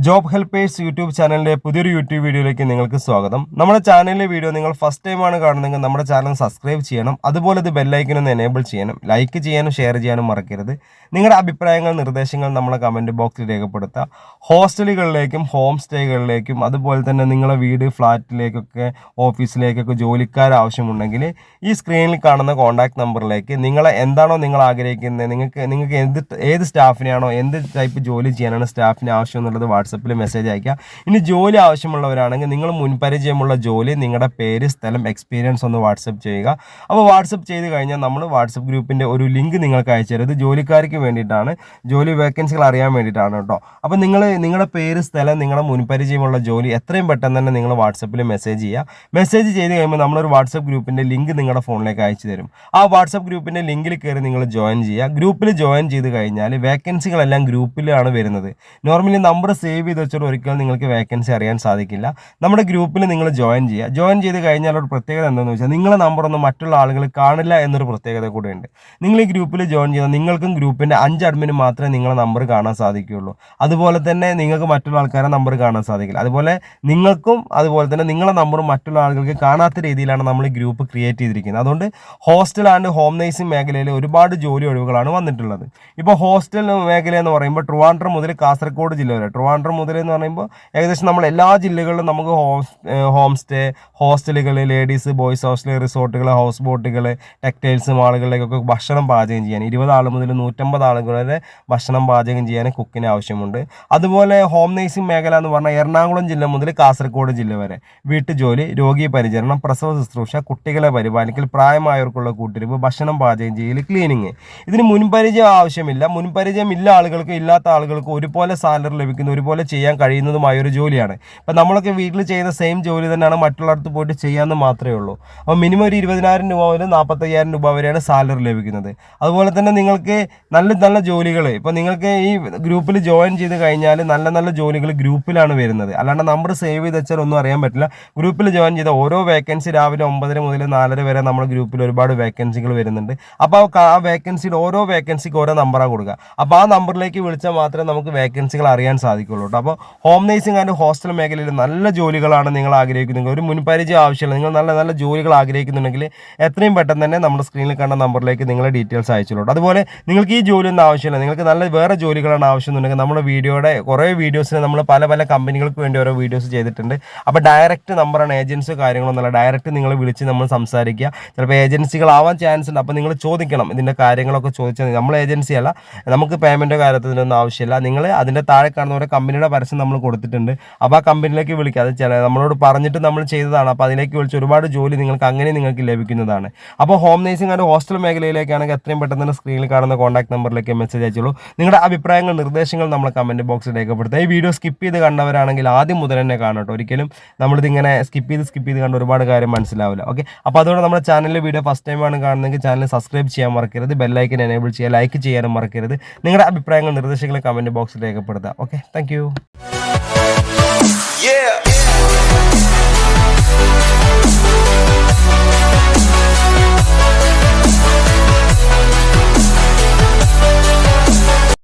Job helpers YouTube ചാനലിൻ്റെ പുതിയൊരു YouTube വീഡിയോയിലേക്ക് നിങ്ങൾക്ക് സ്വാഗതം. നമ്മുടെ ചാനലിലെ വീഡിയോ നിങ്ങൾ ഫസ്റ്റ് ടൈമാണ് കാണുന്നതെങ്കിൽ നമ്മുടെ ചാനൽ സബ്സ്ക്രൈബ് ചെയ്യണം. അതുപോലെ ഇത് ബെല്ലൈക്കൻ ഒന്ന് എനേബിൾ ചെയ്യണം. ലൈക്ക് ചെയ്യാനും ഷെയർ ചെയ്യാനും മറക്കരുത്. നിങ്ങളുടെ അഭിപ്രായങ്ങൾ നിർദ്ദേശങ്ങൾ നമ്മളെ കമൻറ്റ് ബോക്സിൽ രേഖപ്പെടുത്തുക. ഹോസ്റ്റലുകളിലേക്കും ഹോം സ്റ്റേകളിലേക്കും അതുപോലെ തന്നെ നിങ്ങളെ വീട് ഫ്ലാറ്റിലേക്കൊക്കെ ഓഫീസിലേക്കൊക്കെ ജോലിക്കാർ ആവശ്യമുണ്ടെങ്കിൽ ഈ സ്ക്രീനിൽ കാണുന്ന കോൺടാക്ട് നമ്പറിലേക്ക് നിങ്ങളെ എന്താണോ നിങ്ങൾ ആഗ്രഹിക്കുന്നത്, നിങ്ങൾക്ക് ഏത് സ്റ്റാഫിനെയാണോ എന്ത് ടൈപ്പ് ജോലി ചെയ്യാനാണ് സ്റ്റാഫിന് ആവശ്യം എന്നുള്ളത് വാട്സപ്പിൽ മെസ്സേജ് അയക്കുക. ഇനി ജോലി ആവശ്യമുള്ളവരാണെങ്കിൽ നിങ്ങൾ മുൻപരിചയമുള്ള ജോലി, നിങ്ങളുടെ പേര്, സ്ഥലം, എക്സ്പീരിയൻസ് ഒന്ന് വാട്സപ്പ് ചെയ്യുക. അപ്പോൾ വാട്സപ്പ് ചെയ്ത് കഴിഞ്ഞാൽ നമ്മൾ വാട്സപ്പ് ഗ്രൂപ്പിൻ്റെ ഒരു ലിങ്ക് നിങ്ങൾക്ക് അയച്ചു തരും. ഇത് ജോലിക്കാർക്ക് വേണ്ടിയിട്ടാണ്, ജോലി വേക്കൻസികൾ അറിയാൻ വേണ്ടിയിട്ടാണ് കേട്ടോ. അപ്പോൾ നിങ്ങളുടെ പേര്, സ്ഥലം, നിങ്ങളുടെ മുൻപരിചയമുള്ള ജോലി എത്രയും പെട്ടെന്ന് തന്നെ നിങ്ങൾ വാട്സപ്പിൽ മെസ്സേജ് ചെയ്യുക. മെസ്സേജ് ചെയ്ത് കഴിയുമ്പോൾ നമ്മളൊരു വാട്സപ്പ് ഗ്രൂപ്പിൻ്റെ ലിങ്ക് നിങ്ങളുടെ ഫോണിലേക്ക് അയച്ചു തരും. ആ വാട്സപ്പ് ഗ്രൂപ്പിൻ്റെ ലിങ്കിൽ കയറി നിങ്ങൾ ജോയിൻ ചെയ്യുക. ഗ്രൂപ്പിൽ ജോയിൻ ചെയ്ത് കഴിഞ്ഞാൽ വേക്കൻസികളെല്ലാം ഗ്രൂപ്പിലാണ് വരുന്നത്. നോർമലി നമ്പർ സേവ് ചെയ്ത് വെച്ചിട്ട് ഒരിക്കലും നിങ്ങൾക്ക് വേക്കൻസി അറിയാൻ സാധിക്കില്ല. നമ്മുടെ ഗ്രൂപ്പിൽ നിങ്ങൾ ജോയിൻ ചെയ്യുക. ജോയിൻ ചെയ്ത് കഴിഞ്ഞാൽ ഒരു പ്രത്യേകത എന്താണെന്ന് വെച്ചാൽ നിങ്ങളുടെ നമ്പറൊന്നും മറ്റുള്ള ആളുകൾ കാണില്ല എന്നൊരു പ്രത്യേകത കൂടെ ഉണ്ട്. നിങ്ങൾ ഈ ഗ്രൂപ്പിൽ ജോയിൻ ചെയ്താൽ നിങ്ങൾക്കും ഗ്രൂപ്പിൻ്റെ 5 അഡ്മിന് മാത്രമേ നിങ്ങളുടെ നമ്പർ കാണാൻ സാധിക്കുകയുള്ളൂ. അതുപോലെ തന്നെ നിങ്ങൾക്ക് മറ്റുള്ള ആൾക്കാരുടെ നമ്പർ കാണാൻ സാധിക്കില്ല. അതുപോലെ നിങ്ങൾക്കും അതുപോലെ തന്നെ നിങ്ങളുടെ നമ്പറും മറ്റുള്ള ആളുകൾക്ക് കാണാത്ത രീതിയിലാണ് നമ്മൾ ഈ ഗ്രൂപ്പ് ക്രിയേറ്റ് ചെയ്തിരിക്കുന്നത്. അതുകൊണ്ട് ഹോസ്റ്റൽ ആൻഡ് ഹോം നേഴ്സിംഗ് മേഖലയിൽ ഒരുപാട് ജോലി ഒഴിവുകളാണ് വന്നിട്ടുള്ളത്. ഇപ്പോൾ ഹോസ്റ്റൽ മേഖല എന്ന് പറയുമ്പോൾ ട്രിവാൻഡ്രം മുതൽ കാസർഗോഡ് ജില്ല വരെ, ട്രിവാൻഡ്രം മുതൽ എന്ന് പറയുമ്പോൾ ഏകദേശം നമ്മൾ എല്ലാ ജില്ലകളിലും നമുക്ക് ഹോം സ്റ്റേ, ഹോസ്റ്റലുകൾ, ലേഡീസ് ബോയ്സ് ഹോസ്റ്റൽ, റിസോർട്ടുകൾ, ഹൗസ് ബോട്ടുകൾ, ടെക്സ്റ്റൈൽസ് മാളുകളിലേക്കൊക്കെ ഭക്ഷണം പാചകം ചെയ്യാൻ 20 ആൾ മുതൽ 150 ആളുകൾ വരെ ഭക്ഷണം പാചകം ചെയ്യാൻ കുക്കിന് ആവശ്യമുണ്ട്. അതുപോലെ ഹോം നേഴ്സിംഗ് മേഖല എന്ന് പറഞ്ഞാൽ എറണാകുളം ജില്ല മുതൽ കാസർഗോഡ് ജില്ല വരെ വീട്ടുജോലി, രോഗി പരിചരണം, പ്രസവ ശുശ്രൂഷ, കുട്ടികളെ പരിപാലിക്കൽ, പ്രായമായവർക്കുള്ള കൂട്ടിരിപ്പ്, ഭക്ഷണം പാചകം ചെയ്യൽ, ക്ലീനിങ്. ഇതിന് മുൻപരിചയം ആവശ്യമില്ല. മുൻപരിചയം ഇല്ല ആളുകൾക്ക് ഇല്ലാത്ത ആളുകൾക്ക് ഒരുപോലെ സാലറി ലഭിക്കുന്ന, ഒരുപോലെ ചെയ്യാൻ കഴിയുന്നതുമായ ഒരു ജോലിയാണ്. ഇപ്പം നമ്മളൊക്കെ വീട്ടിൽ ചെയ്യുന്ന സെയിം ജോലി തന്നെയാണ് മറ്റുള്ളവർക്ക് പോയിട്ട് ചെയ്യാമെന്ന് മാത്രമേ ഉള്ളൂ. അപ്പോൾ മിനിമം ഒരു 20,000 രൂപ മുതൽ 45,000 രൂപ വരെയാണ് സാലറി ലഭിക്കുന്നത്. അതുപോലെ തന്നെ നിങ്ങൾക്ക് നല്ല നല്ല ജോലികൾ, ഇപ്പോൾ നിങ്ങൾക്ക് ഈ ഗ്രൂപ്പിൽ ജോയിൻ ചെയ്ത് കഴിഞ്ഞാൽ നല്ല നല്ല ജോലികൾ ഗ്രൂപ്പിലാണ് വരുന്നത്. അല്ലാണ്ട് നമ്പർ സേവ് ചെയ്ത് വെച്ചാൽ ഒന്നും അറിയാൻ പറ്റില്ല. ഗ്രൂപ്പിൽ ജോയിൻ ചെയ്ത ഓരോ വേക്കൻസി രാവിലെ 9 മുതൽ 4 വരെ നമ്മുടെ ഗ്രൂപ്പിൽ ഒരുപാട് വേക്കൻസികൾ വരുന്നുണ്ട്. അപ്പോൾ ആ വേക്കൻസിയിൽ ഓരോ വേക്കൻസിക്ക് ഓരോ നമ്പറാണ് കൊടുക്കുക. അപ്പോൾ ആ നമ്പറിലേക്ക് വിളിച്ചാൽ മാത്രമേ നമുക്ക് വേക്കൻസികൾ അറിയാൻ സാധിക്കുള്ളൂ. അപ്പോൾ ഹോം നേഴ്സിംഗ് ആൻഡ് ഹോസ്റ്റൽ മേഖലയിൽ നല്ല ജോലികളാണ് നിങ്ങൾ ആഗ്രഹിക്കുന്നത്, ഒരു മുൻപരിചയം ആവശ്യമില്ല, നിങ്ങൾ നല്ല നല്ല ജോലികൾ ആഗ്രഹിക്കുന്നുണ്ടെങ്കിൽ എത്രയും പെട്ടെന്ന് തന്നെ നമ്മുടെ സ്ക്രീനിൽ കാണുന്ന നമ്പറിലേക്ക് നിങ്ങളുടെ ഡീറ്റെയിൽസ് അയച്ചോളൂ. അതുപോലെ നിങ്ങൾക്ക് ഈ ജോലിയൊന്നും ആവശ്യമില്ല, നിങ്ങൾക്ക് നല്ല വേറെ ജോലികളാണ് ആവശ്യമെന്നുണ്ടെങ്കിൽ നമ്മുടെ വീഡിയോയുടെ കുറേ വീഡിയോസിന് നമ്മൾ പല പല കമ്പനികൾക്ക് വേണ്ടി ഓരോ വീഡിയോസ് ചെയ്തിട്ടുണ്ട്. അപ്പോൾ ഡയറക്റ്റ് നമ്പറാണ്, ഏജൻസിയോ കാര്യങ്ങളൊന്നുമല്ല. ഡയറക്റ്റ് നിങ്ങൾ വിളിച്ച് നമ്മൾ സംസാരിക്കുക. ചിലപ്പോൾ ഏജൻസികളാവാൻ ചാൻസ് ഉണ്ട്. അപ്പോൾ നിങ്ങൾ ചോദിക്കണം, ഇതിൻ്റെ കാര്യങ്ങളൊക്കെ ചോദിച്ചാൽ നമ്മൾ ഏജൻസി അല്ല, നമുക്ക് പേയ്മെൻറ്റോ കാര്യത്തിനൊന്നും ആവശ്യമില്ല. നിങ്ങൾ അതിൻ്റെ താഴെ കാണുന്ന ഓരോ കമ്പനിയുടെ പരസ്യം നമ്മൾ കൊടുത്തിട്ടുണ്ട്. അപ്പോൾ ആ കമ്പനിയിലേക്ക് വിളിക്കുക. അത് നമ്മളോട് പറഞ്ഞിട്ട് നമ്മൾ ചെയ്തതാണ്. അപ്പോൾ അതിലേക്ക് വിളിച്ച് ഒരുപാട് ജോലി നിങ്ങൾക്ക് ലഭിക്കുന്നതാണ്. അപ്പോൾ ഹോം നേഴ്സിംഗ് ആൻഡ് ഹോസ്റ്റൽ മേഖലയിലേക്കാണെങ്കിൽ എത്രയും പെട്ടെന്ന് തന്നെ സ്ക്രീനിൽ കാണുന്ന കോൺടാക്ട് നമ്പറിലേക്ക് മെസ്സേജ് അയച്ചോളൂ. നിങ്ങളുടെ അഭിപ്രായങ്ങൾ, നിർദ്ദേശങ്ങൾ നമ്മളെ കമൻറ്റ് ബോക്സിൽ രേഖപ്പെടുത്തുക. ഈ വീഡിയോ സ്കിപ്പ് ചെയ്ത് കണ്ടവരാണെങ്കിൽ ആദ്യം മുതൽ തന്നെ കാണട്ടോ. ഒരിക്കലും നമ്മളിതിങ്ങനെ സ്കിപ്പ് ചെയ്ത് കണ്ട് ഒരുപാട് കാര്യം മനസ്സിലാവില്ല. ഓക്കെ, അപ്പോൾ അതുകൊണ്ട് നമ്മുടെ ചാനലിലെ വീഡിയോ ഫസ്റ്റ് ടൈമാണ് കാണുന്നതെങ്കിൽ ചാനൽ സബ്സ്ക്രൈബ് ചെയ്യാൻ മറക്കരുത്, ബെല്ലൈക്കൻ എനേബിൾ ചെയ്യുക, ലൈക്ക് ചെയ്യാനും മറക്കരുത്. നിങ്ങളുടെ അഭിപ്രായങ്ങൾ, നിർദ്ദേശങ്ങൾ കമൻറ്റ് ബോക്സിൽ രേഖപ്പെടുത്തുക. Okay, thank you. Yeah.